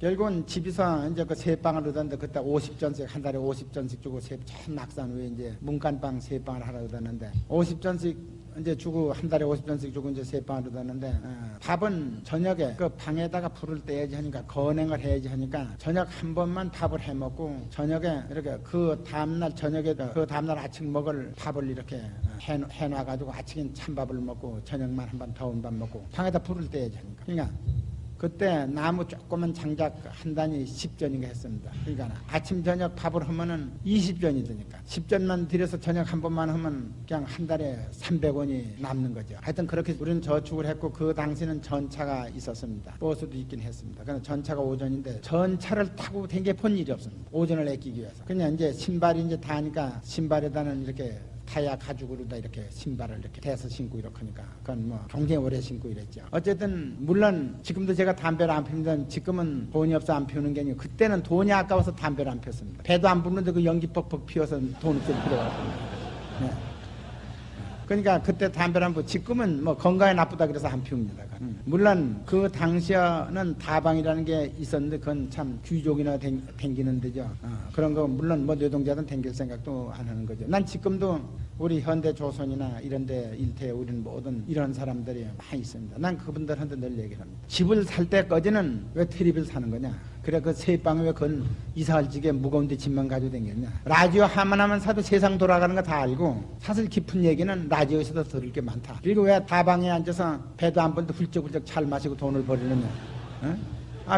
결국은 집에서 이제 그 세방을 얻었는데 그때 50전씩 한 달에 50전씩 주고 참 낙산 후에 이제 문간방 세방을 하라 얻었는데 50전씩 이제 주고 한 달에 50전씩 주고 이제 세방을 얻었는데 밥은 저녁에 그 방에다가 불을 떼야지 하니까 건행을 해야지 하니까 저녁 한 번만 밥을 해 먹고 저녁에 이렇게 그 다음날 저녁에 그 다음날 아침 먹을 밥을 이렇게 해놔가지고 아침엔 찬밥을 먹고 저녁만 한 번 더운 밥 먹고 방에다 불을 떼야지 하니까 그러니까 그때 나무 조그만 장작 한 단이 10전인가 했습니다. 그러니까 아침 저녁 밥을 하면은 20전이 되니까 10전만 들여서 저녁 한 번만 하면 그냥 한 달에 300원이 남는 거죠. 하여튼 그렇게 우리는 저축을 했고 그 당시는 전차가 있었습니다. 버스도 있긴 했습니다. 그러나 전차가 오전인데 전차를 타고 댕겨 본 일이 없습니다. 오전을 아끼기 위해서. 그냥 이제 신발이 이제 다니까 신발에다는 이렇게 타야 가죽으로다 이렇게 신발을 이렇게 대서 신고 이렇게 하니까 그건 뭐 굉장히 오래 신고 이랬죠. 어쨌든 물론 지금도 제가 담배를 안 피우는데 지금은 돈이 없어 안 피우는 게 아니고 그때는 돈이 아까워서 담배를 안 폈습니다. 배도 안 부는데 그 연기 뻑뻑 피워서 돈을 쓸 필요가 없습니다. 네. 그러니까 그때 담배를 안 피우고 지금은 뭐 건강에 나쁘다 그래서 안 피웁니다. 물론 그 당시에는 다방이라는 게 있었는데 그건 참 귀족이나 댕기는 데죠. 그런 거 물론 뭐 노동자든 댕길 생각도 안 하는 거죠. 난 지금도 우리 현대 조선이나 이런 데 일대에 우리는 모든 이런 사람들이 많이 있습니다. 난 그분들한테 늘 얘기를 합니다. 집을 살 때까지는 왜 텔레비를 사는 거냐. 그래 그 세방에 왜 그건 이사할 적에 무거운데 집만 가지고 다녔냐. 라디오 하나만 사도 세상 돌아가는 거 다 알고 사실 깊은 얘기는 라디오에서도 들을 게 많다. 그리고 왜 다방에 앉아서 배도 안 부는데 훌쩍훌쩍 잘 마시고 돈을 버리느냐.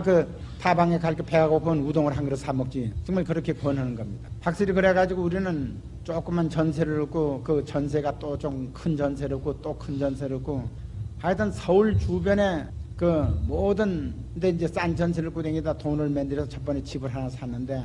그 다방에 갈 때 배가 고프면 우동을 한 그릇 사 먹지. 정말 그렇게 권하는 겁니다. 확실히 그래가지고 우리는 조그만 전세를 얻고 그 전세가 또 좀 큰 전세를 얻고 또 큰 전세를 얻고 하여튼 서울 주변에 그 모든 데 이제 싼 전세를 꾸댕이다 돈을 만들어서 첫 번에 집을 하나 샀는데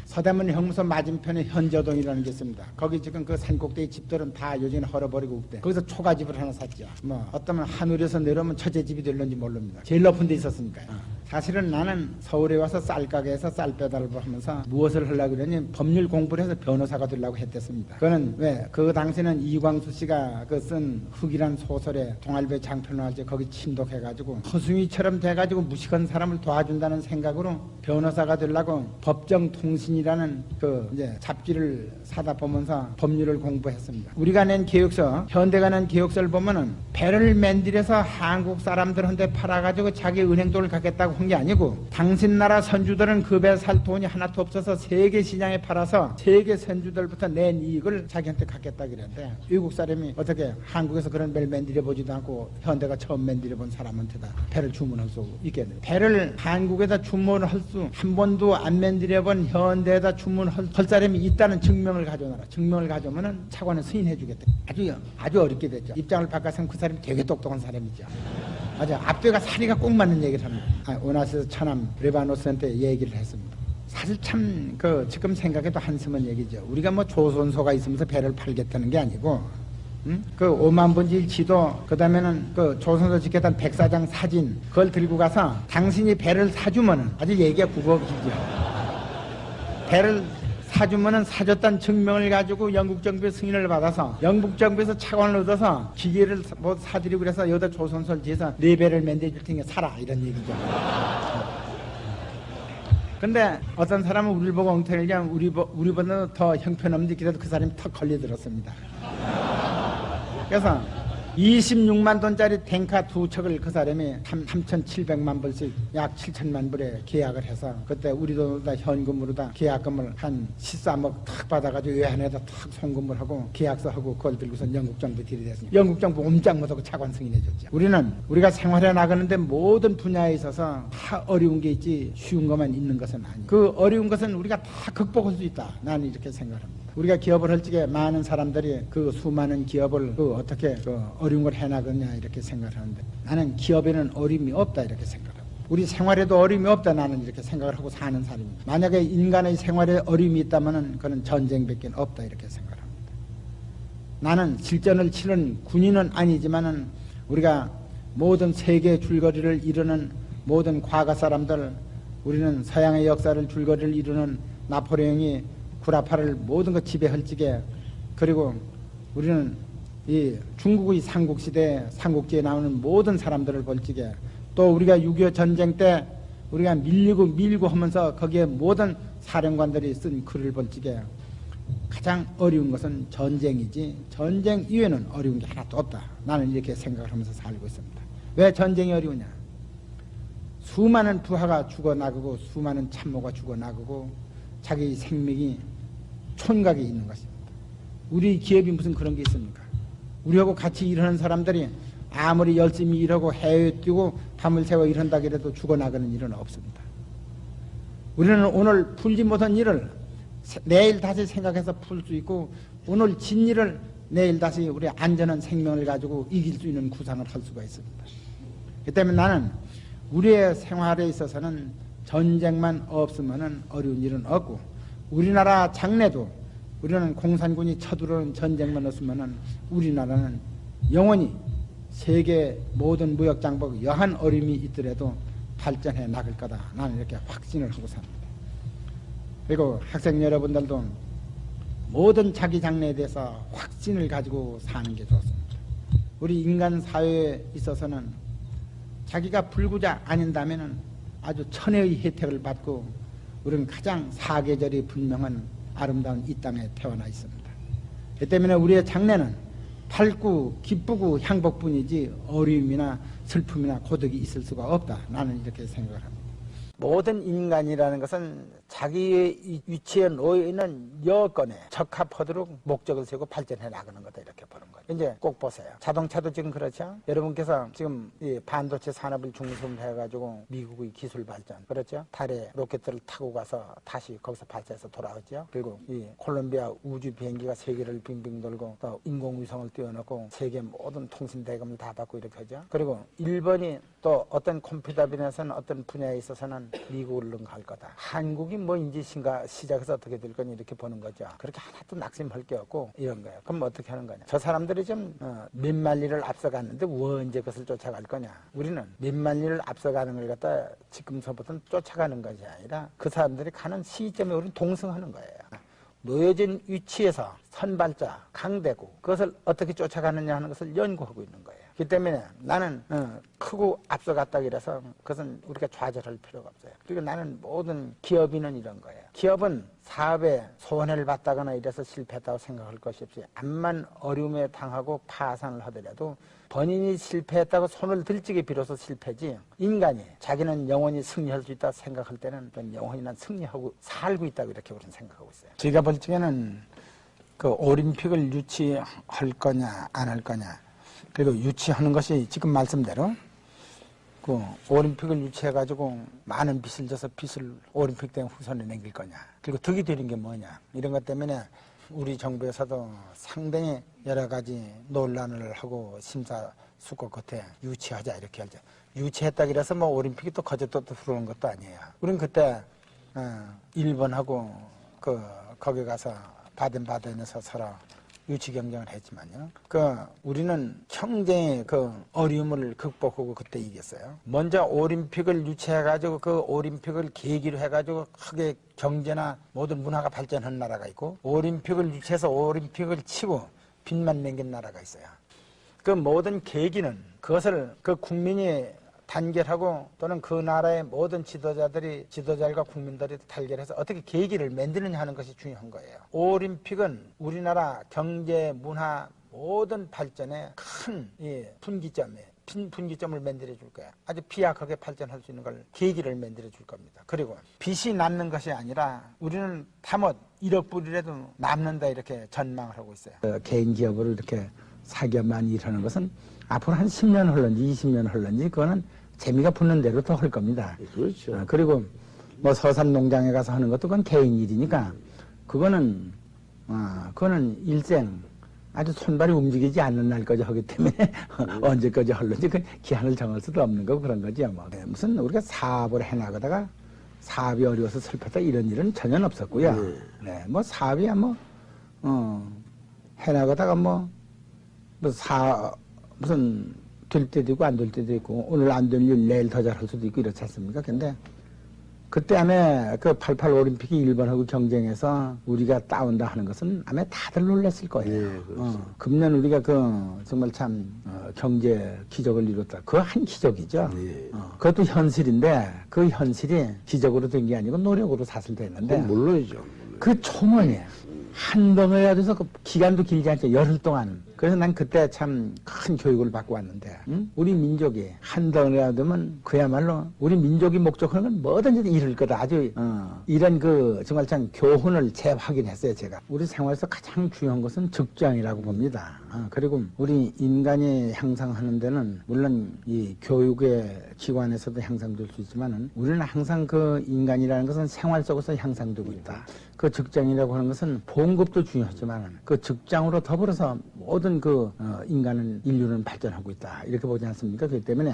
서대문 형무소 맞은편에 현저동이라는 게 있습니다. 거기 지금 그 산꼭대기 집들은 다 요즘에 헐어버리고 없대. 거기서 초가집을 하나 샀죠. 뭐 어떠면 하늘에서 내려오면 처제집이 될런지 모릅니다. 제일 높은 데 있었으니까요. 사실은 나는 서울에 와서 쌀가게에서 쌀 배달을 하면서 무엇을 하려고 그러니 법률 공부를 해서 변호사가 되려고 했댔습니다. 그거는 왜? 그 당시는 이광수 씨가 그 쓴 흑이란 소설에 동할배 장편을 할 때 거기 침독해가지고 허숭이처럼 돼가지고 무식한 사람을 도와준다는 생각으로 변호사가 되려고 법정통신이라는 그 이제 잡지를 사다 보면서 법률을 공부했습니다. 우리가 낸 계획서, 현대가 낸 계획서를 보면은 배를 만들어서 한국 사람들한테 팔아가지고 자기 은행돈을 갖겠다고 한 게 아니고 당신 나라 선주들은 그 배 살 돈이 하나도 없어서 세계 시장에 팔아서 세계 선주들부터 낸 이익을 자기한테 갖겠다 그랬는데 외국 사람이 어떻게 한국에서 그런 배를 만들어 보지도 않고 현대가 처음 만들어 본 사람한테다 배를 주문할 수 있겠네. 배를 한국에다 주문할 수 한 번도 안 만들어 본 현대에다 주문할 사람이 있다는 증명을 가져오라. 증명을 가져오면은 차관은 승인해 주겠다. 아주 어렵게 됐죠. 입장을 바꿔서 그 사람이 되게 똑똑한 사람이죠. 맞아. 앞뒤가 사리가 꼭 맞는 얘기를 합니다. 오나시스 천암 레바노스한테 얘기를 했습니다. 사실 참 지금 생각해도 한숨은 얘기죠. 우리가 뭐 조선소가 있으면서 배를 팔겠다는 게 아니고 그 5만 번지 지도 그다음에는 그 조선소 지켰던 백사장 사진 그걸 들고 가서 당신이 배를 사주면은 아주 얘기가 국어기죠. 배를 사주면은 사줬다는 증명을 가지고 영국 정부의 승인을 받아서 영국 정부에서 차관을 얻어서 기계를 뭐 사드리고 그래서 여기다 조선소를 지어서 4배를 만들어줄 테니까 사라 이런 얘기죠. 근데 어떤 사람은 우리를 보고 엉터리를 하면 우리보다 더 형편없는데 그래도 그 사람이 턱 걸려들었습니다. 그래서 26만 돈짜리 탱카 2척을 그 사람이 3,700만 불씩 약 7천만 불에 계약을 해서 그때 우리도 다 현금으로다 계약금을 한 13억 탁 받아가지고 외환에다 탁 송금을 하고 계약서하고 그걸 들고서 영국 정부에 들이댔습니다. 영국 정부 옴짝 못하고 차관 승인해줬죠. 우리가 생활해 나가는데 모든 분야에 있어서 다 어려운 게 있지 쉬운 것만 있는 것은 아니에요. 그 어려운 것은 우리가 다 극복할 수 있다. 나는 이렇게 생각합니다. 우리가 기업을 할 적에 많은 사람들이 그 수많은 기업을 어떻게 어려운 걸 해나가냐 이렇게 생각하는데 나는 기업에는 어려움이 없다 이렇게 생각합니다. 우리 생활에도 어려움이 없다 나는 이렇게 생각을 하고 사는 사람입니다. 만약에 인간의 생활에 어려움이 있다면 그는 전쟁밖에 없다 이렇게 생각합니다. 나는 실전을 치른 군인은 아니지만은 우리가 모든 세계 줄거리를 이루는 모든 과거 사람들 우리는 서양의 역사를 줄거리를 이루는 나폴레옹이 구라파를 모든 것 지배할 적에 그리고 우리는 이 중국의 삼국시대 삼국지에 나오는 모든 사람들을 볼 적에 또 우리가 6.25 전쟁 때 우리가 밀고 하면서 거기에 모든 사령관들이 쓴 글을 볼 적에 가장 어려운 것은 전쟁이지 전쟁 이외에는 어려운 게 하나도 없다. 나는 이렇게 생각을 하면서 살고 있습니다. 왜 전쟁이 어려우냐? 수많은 부하가 죽어나가고 수많은 참모가 죽어나가고 자기 생명이 촌각에 있는 것입니다. 우리 기업이 무슨 그런 게 있습니까? 우리하고 같이 일하는 사람들이 아무리 열심히 일하고 해외에 뛰고 밤을 새워 일한다 해도 죽어나가는 일은 없습니다. 우리는 오늘 풀지 못한 일을 내일 다시 생각해서 풀 수 있고 오늘 진 일을 내일 다시 우리 안전한 생명을 가지고 이길 수 있는 구상을 할 수가 있습니다. 그 때문에 나는 우리의 생활에 있어서는 전쟁만 없으면 어려운 일은 없고 우리나라 장래도 우리는 공산군이 쳐들어오는 전쟁만 없으면 우리나라는 영원히 세계 모든 무역장복 여한 어려움이 있더라도 발전해 나갈 거다. 나는 이렇게 확신을 하고 삽니다. 그리고 학생 여러분들도 모든 자기 장래에 대해서 확신을 가지고 사는 게 좋습니다. 우리 인간 사회에 있어서는 자기가 불구자 아닌다면 아주 천혜의 혜택을 받고 우리는 가장 사계절이 분명한 아름다운 이 땅에 태어나 있습니다. 그 때문에 우리의 장래는 밝고 기쁘고 행복뿐이지 어려움이나 슬픔이나 고독이 있을 수가 없다. 나는 이렇게 생각을 합니다. 모든 인간이라는 것은 자기의 위치에 놓여있는 여건에 적합하도록 목적을 세우고 발전해 나가는 거다 이렇게 보는 거예요. 이제 꼭 보세요. 자동차도 지금 그렇죠. 여러분께서 지금 이 반도체 산업을 중심해가지고 미국의 기술 발전 그렇죠. 달에 로켓들을 타고 가서 다시 거기서 발사해서 돌아오죠. 그리고 이 콜롬비아 우주 비행기가 세계를 빙빙 돌고 또 인공위성을 띄워놓고 세계 모든 통신 대금을 다 받고 이렇게 하죠. 그리고 일본이 또 어떤 컴퓨터 분야에서는 어떤 분야에 있어서는 미국을 능가할 거다. 한국이 뭐 이제 시작해서 어떻게 될 거니 이렇게 보는 거죠. 그렇게 하나도 낙심할 게 없고 이런 거예요. 그럼 어떻게 하는 거냐? 저 사람들이 좀 몇 만리를 앞서갔는데 언제 그것을 쫓아갈 거냐? 우리는 몇 만리를 앞서가는 걸 갖다 지금서부터는 쫓아가는 것이 아니라 그 사람들이 가는 시점에 우리는 동승하는 거예요. 놓여진 위치에서 선발자, 강대국 그것을 어떻게 쫓아가느냐 하는 것을 연구하고 있는 거예요. 그렇기 때문에 나는 크고 앞서갔다 그래서 그것은 우리가 좌절할 필요가 없어요. 그리고 나는 모든 기업인은 이런 거예요. 기업은 사업에 손해를 봤다거나 이래서 실패했다고 생각할 것이 없이 암만 어려움에 당하고 파산을 하더라도 본인이 실패했다고 손을 들찌게 비로소 실패지 인간이 자기는 영원히 승리할 수 있다고 생각할 때는 영원히 난 승리하고 살고 있다고 이렇게 우리는 생각하고 있어요. 제가 볼 적에는 그 올림픽을 유치할 거냐 안 할 거냐 그리고 유치하는 것이 지금 말씀대로 그 올림픽을 유치해가지고 많은 빚을 져서 빚을 올림픽 때 후손에 남길 거냐 그리고 덕이 되는 게 뭐냐 이런 것 때문에 우리 정부에서도 상당히 여러 가지 논란을 하고 심사숙고 끝에 유치하자 이렇게 하자. 유치했다 그래서 뭐 올림픽이 또 거저 또 들어오는 것도 아니에요. 우리는 그때 일본하고 거기 가서 바덴바덴에서 서로 유치 경쟁을 했지만요. 우리는 경쟁의 어려움을 극복하고 그때 이겼어요. 먼저 올림픽을 유치해가지고 그 올림픽을 계기로 해가지고 크게 경제나 모든 문화가 발전한 나라가 있고 올림픽을 유치해서 올림픽을 치고 빚만 남긴 나라가 있어요. 그 모든 계기는 그것을 그 국민이 단결하고 또는 그 나라의 모든 지도자들과 국민들이 단결해서 어떻게 계기를 만드느냐 하는 것이 중요한 거예요. 올림픽은 우리나라 경제, 문화 모든 발전에 큰 분기점을 만들어 줄 거야. 아주 비약하게 발전할 수 있는 걸 계기를 만들어 줄 겁니다. 그리고 빚이 남는 것이 아니라 우리는 다못 1억 불이라도 남는다 이렇게 전망을 하고 있어요. 개인 기업으로 이렇게 사기업만 일하는 것은 앞으로 한 10년 흘렀는지 20년 흘렀는지 그거는 재미가 붙는 대로 더 할 겁니다. 그렇죠. 그리고 뭐 서산 농장에 가서 하는 것도 그건 개인 일이니까 그거는 일생 아주 손발이 움직이지 않는 날까지 하기 때문에 언제까지 할는지 그 기한을 정할 수도 없는 거고 그런 거지 뭐. 무슨 우리가 사업을 해나가다가 사업이 어려워서 슬펐다 이런 일은 전혀 없었고요. 네, 뭐 사업이야 해나가다가 무슨 될 때도 있고 안 될 때도 있고 오늘 안 될 일 내일 더 잘할 수도 있고 이렇지 않습니까? 근데 그때 아마 그 88 올림픽이 일본하고 경쟁해서 우리가 따온다 하는 것은 아마 다들 놀랐을 거예요. 금년 우리가 그 정말 참 경제 기적을 이뤘다. 그 한 기적이죠. 그것도 현실인데 그 현실이 기적으로 된 게 아니고 노력으로 사실됐는데. 물론이죠. 그 초문이에요. 한 덩어리가 돼서 그 기간도 길지 않죠. 열흘 동안. 그래서 난 그때 참 큰 교육을 받고 왔는데, 우리 민족이 한 덩어리가 되면 그야말로 우리 민족이 목적하는 건 뭐든지 이룰 거다. 아주, 이런 그 정말 참 교훈을 재확인했어요, 제가. 우리 생활에서 가장 중요한 것은 직장이라고 봅니다. 그리고 우리 인간이 향상하는 데는 물론 이 교육의 기관에서도 향상될 수 있지만은 우리는 항상 그 인간이라는 것은 생활 속에서 향상되고 있다. 그 직장이라고 하는 것은 봉급도 중요하지만 그 직장으로 더불어서 모든 그 인간은 인류는 발전하고 있다 이렇게 보지 않습니까? 그렇기 때문에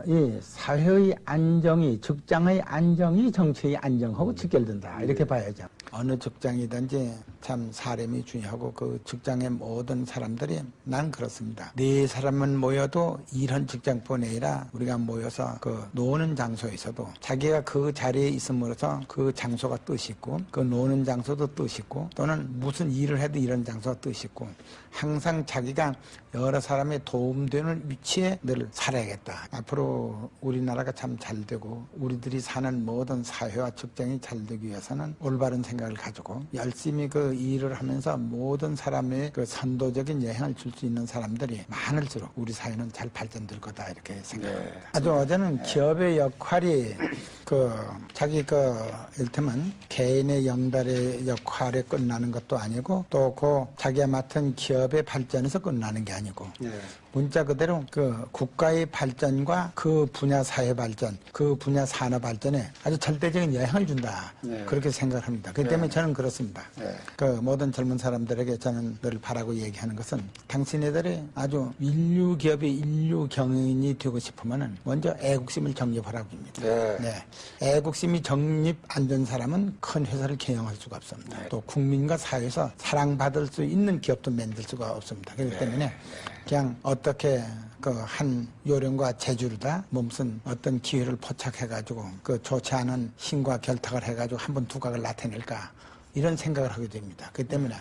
이 사회의 안정이 직장의 안정이 정치의 안정하고 직결된다 이렇게 봐야죠. 어느 직장이든지 참 사람이 중요하고 그 직장의 모든 사람들이 난 그렇습니다. 네 사람은 모여도 이런 직장뿐 아니라 우리가 모여서 그 노는 장소에서도 자기가 그 자리에 있음으로써 그 장소가 뜻이 있고 그 노는 장소도 뜻이 있고 또는 무슨 일을 해도 이런 장소가 뜻이 있고 항상 자기가 여러 사람의 도움되는 위치에 늘 살아야겠다. 앞으로 우리나라가 참 잘 되고 우리들이 사는 모든 사회와 직장이 잘 되기 위해서는 올바른 생각을 가지고 열심히 그 일을 하면서 모든 사람의 그 선도적인 영향을 줄 수 있는 사람들이 많을수록 우리 사회는 잘 발전될 거다 이렇게 생각합니다. 아주 어제는 기업의 역할이 그 자기 그 일테면 개인의 영달의 역할에 끝나는 것도 아니고 또 그 자기가 맡은 기업의 발전에서 끝나는 게 아니고 문자 그대로 그 국가의 발전과 그 분야 사회 발전, 그 분야 산업 발전에 아주 절대적인 영향을 준다. 그렇게 생각을 합니다. 그렇기 때문에 저는 그렇습니다. 그 모든 젊은 사람들에게 저는 늘 바라고 얘기하는 것은 당신네들이 아주 인류 기업의 인류 경영인이 되고 싶으면은 먼저 애국심을 정립하라고 합니다. 애국심이 정립 안 된 사람은 큰 회사를 경영할 수가 없습니다. 또 국민과 사회에서 사랑받을 수 있는 기업도 만들 수가 없습니다. 그렇기 때문에 그냥 어떻게 그 한 요령과 재주로다 무슨 어떤 기회를 포착해가지고 그 좋지 않은 힘과 결탁을 해가지고 한 번 두각을 나타낼까 이런 생각을 하게 됩니다. 그렇기 때문에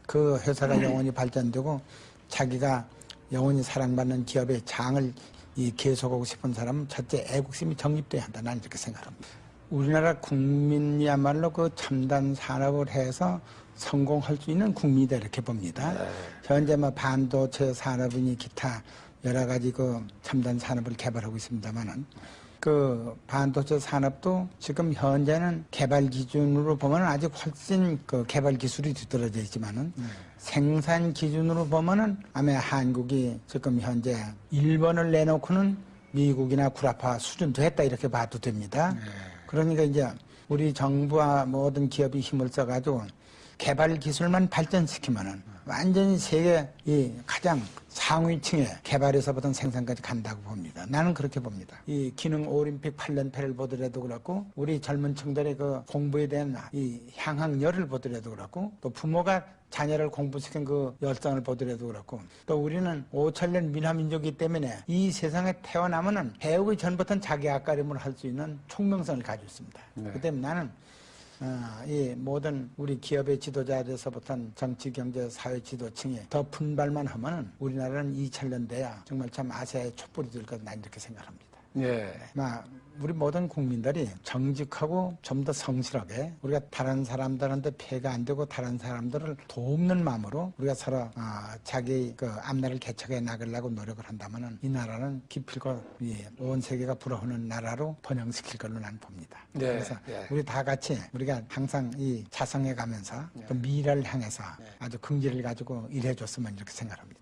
그 회사가 영원히 발전되고 자기가 영원히 사랑받는 기업의 장을 계속하고 싶은 사람은 첫째 애국심이 정립돼야 한다. 나는 이렇게 생각합니다. 우리나라 국민이야말로 그 첨단 산업을 해서 성공할 수 있는 국민이다 이렇게 봅니다. 현재 뭐 반도체 산업이니 기타 여러 가지 그 첨단 산업을 개발하고 있습니다만은 그 반도체 산업도 지금 현재는 개발 기준으로 보면 아직 훨씬 그 개발 기술이 뒤떨어져 있지만은 생산 기준으로 보면은 아마 한국이 지금 현재 일본을 내놓고는 미국이나 구라파 수준도 했다 이렇게 봐도 됩니다. 그러니까 이제 우리 정부와 모든 기업이 힘을 써가지고 개발 기술만 발전시키면은 완전히 세계 이 가장 상위층의 개발에서부터 생산까지 간다고 봅니다. 나는 그렇게 봅니다. 이 기능 올림픽 8連覇를 보더라도 그렇고 우리 젊은 층들의 그 공부에 대한 이 향학열을 보더라도 그렇고 또 부모가 자녀를 공부시킨 그 열정을 보더라도 그렇고 또 우리는 5천년 민화민족이기 때문에 이 세상에 태어나면은 배우기 전부터는 자기 앞가림을 할 수 있는 총명성을 가지고 있습니다. 그렇기 때문에 나는 이 모든 우리 기업의 지도자에서부터 정치, 경제, 사회 지도층이 더 분발만 하면은 우리나라는 2000년 돼야 정말 참 아시아의 촛불이 될 거다 난 이렇게 생각합니다. 우리 모든 국민들이 정직하고 좀 더 성실하게 우리가 다른 사람들한테 폐가 안 되고 다른 사람들을 돕는 마음으로 우리가 서로 자기 그 앞날을 개척해 나가려고 노력을 한다면은 이 나라는 기필코 온 세계가 부러워하는 나라로 번영시킬 걸로 난 봅니다. 그래서 우리 다 같이 우리가 항상 이 자성해 가면서 또 미래를 향해서 아주 긍지를 가지고 일해줬으면 이렇게 생각합니다.